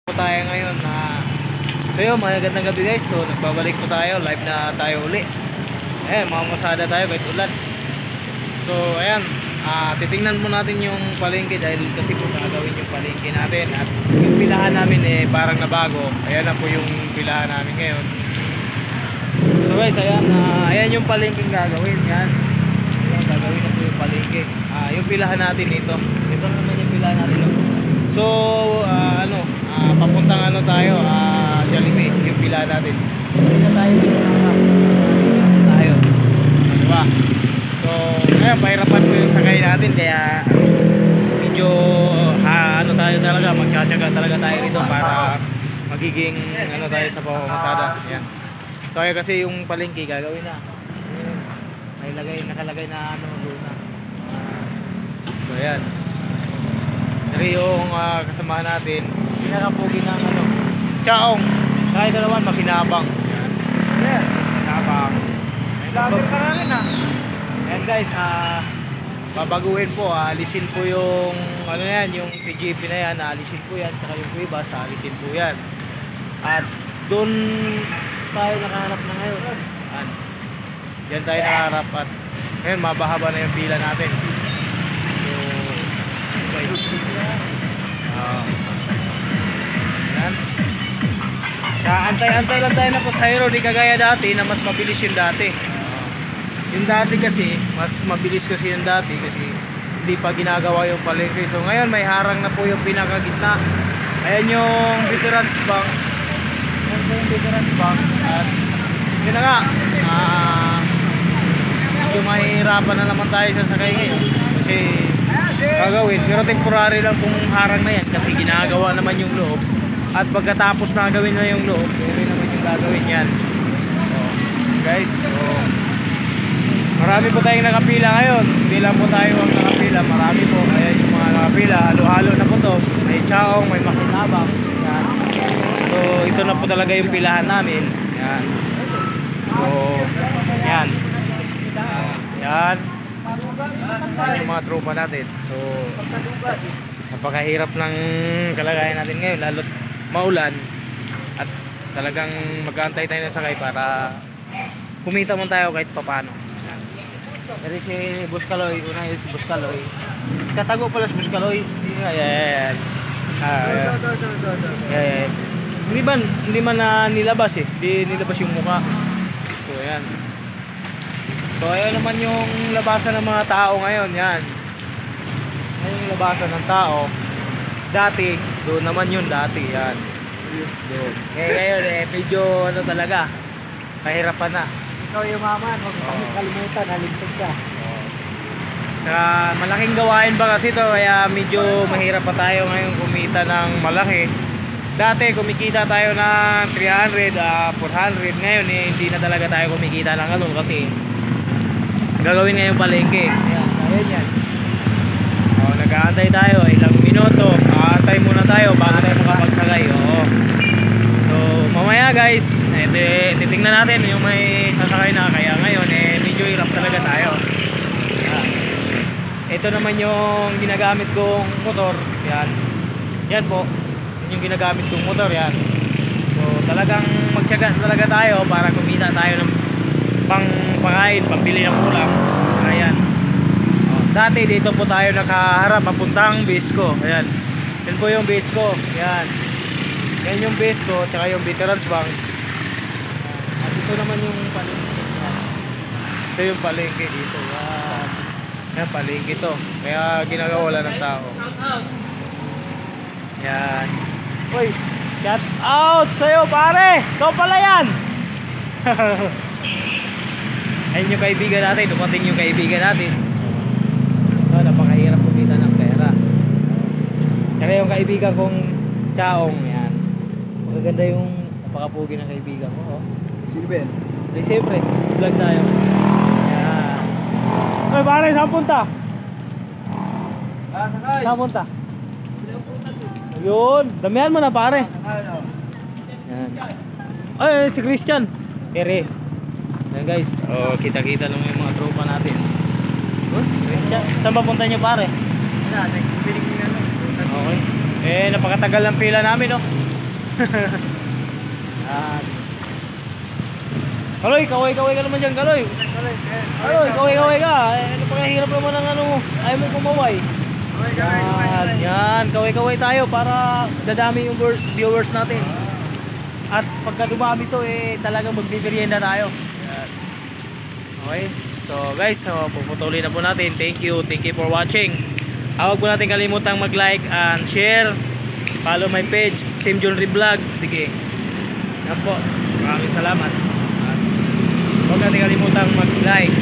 Tayo ngayon na so yun, magandang gabi guys. So nagbabalik po tayo, live na tayo uli. Ayan, mamamasada tayo kahit ulan. So ayan, titingnan mo natin yung palengke dahil kasi po gagawin yung palengke natin. At yung pilahan namin parang nabago. Ayan na po yung pilahan namin ngayon. So guys, ayan, ayan yung palengke gagawin. Yan, ayan, gagawin na po yung palengke. Yung pilahan natin ito naman yung pilahan natin. So papuntang tayo, Jollibee, yung pila natin. Hindi na tayo dito tayo. Diba? So, kaya pahirapan ko yung sakay natin, kaya medyo tayo talaga, magtsatsaga talaga tayo dito para magiging tayo sa pamamasada. Ayan. So, kaya kasi yung palengke gagawin na. May nakalagay na doon na. So, ayan. Dari yung kasamahan natin, pinakapugi ng Chaong. Kahit naman makinabang. Yeah, makinabang. Dami ka rin And guys, babaguhin po, alisin po yung yung PGP na yan, alisin po yan, saka yung Cuevas, alisin po yan. At doon tayo nakaharap na ngayon. Diyan tayo nakaharap at ngayon mabahaba na yung pila natin. Yan. Antay lang tayo na pasahero, di kagaya dati na mas mabilis yung dati. Yung dati kasi mas mabilis kasi yung dati kasi hindi pa ginagawa yung palengke. So ngayon may harang na po yung pinakagitna. Ayan yung Veterans Bank. Ayan po yung Veterans Bank. At yun na nga, medyo mahirapan na naman tayo sa sakay ngayon kasi gagawin, pero temporary lang pong harang na yan kasi ginagawa naman yung loob. At pagkatapos na gawin na yung loob, pwede naman yung gagawin yan. Guys, marami po tayong nakapila ngayon. Hindi lang po tayo ang nakapila, marami po. Kaya yung mga nakapila, halo-halo na po to. May Chaong, may makinabang. Yan. So ito na po talaga yung pilahan namin. Yan. So yan. Yan yung mga tropa natin. So napakahirap ng kalagayan natin ngayon, lalo't maulan at talagang mag-aantay tayo ng sakay para kumita mo tayo kahit papano. Pero si Buskaloy, una yung si Buskaloy, katago pala si Buskaloy. Ayan. Hindi man na nilabas hindi nilabas yung mukha. So ayan. So ayan naman yung labasan ng mga tao ngayon. Yan. Ayan yung labasan ng tao. Dati, doon naman yun dati. Yan. Doon. Ngayon medyo talaga, kahirapan na. Ikaw yung maman, huwag kami kalimutan, haligtad ka. Saka malaking gawain ba kasi to, kaya medyo mahirap pa tayo ngayon kumita ng malaki. Dati kumikita tayo ng 300, 400. Ngayon hindi na talaga tayo kumikita ng ganun kasi gagawin ngayon palengke. Ayan yan. Nag-aantay tayo ilang minuto. Aantay muna tayo bago tayo makapagsakay. So mamaya guys, titingnan natin yung may sasakay na. Kaya ngayon medyo hirap talaga tayo. Ito naman yung ginagamit kong motor. Yan po yung ginagamit kong motor. Yan. So talagang magtiyaga talaga tayo para kumita tayo ng pangkain, pambili ng ulam. Ayan. Dati dito po tayo nakaharap papuntang base ko. Ayan. Yan po yung base ko. Ayan. Yan yung base ko, tsaka yung Veterans Bank. At ito naman yung palengke. Ito yung palengke dito. Yan, palengke to. Kaya ginagawa wala ng tao. Yan. Uy, shout out sa'yo pare. Ito pala yan. Ayun yung kaibigan natin, dumating yung kaibigan natin. Napakahirap kumita ng pera. Kaya yung kaibigan kong Chaong, yan. Magaganda yung napakapugi ng kaibigan ko. Sino ba yan? Siyempre, vlog tayo. Yan. Ay pare, saan punta? Sakay. Saan punta? Yun, damihan mo na pare. Yan. Ay, si Christian. Ere. Yan guys, kita-kita lang yung mga tropa natin. Saan ba punta nyo pare? Wala, nagpiling nga lang. Okay. Napakatagal ng pila namin, no? Yan. Kaloy, kaway-kaway ka naman dyan, Kaloy. Kaloy, kaway-kaway ka. Ano pa kaya hirap naman ng ano, ayaw mo kumaway. Yan, kaway-kaway tayo para dadami yung viewers natin. At pagka dumami to, talagang magbibirienda tayo. Yan. Okay, so guys, puputuloy na po natin. Thank you for watching. Huwag po natin kalimutang mag-like and share. Follow my page, Team John Vlog. Sige. Yan po. Maraming salamat. Huwag natin kalimutang mag-like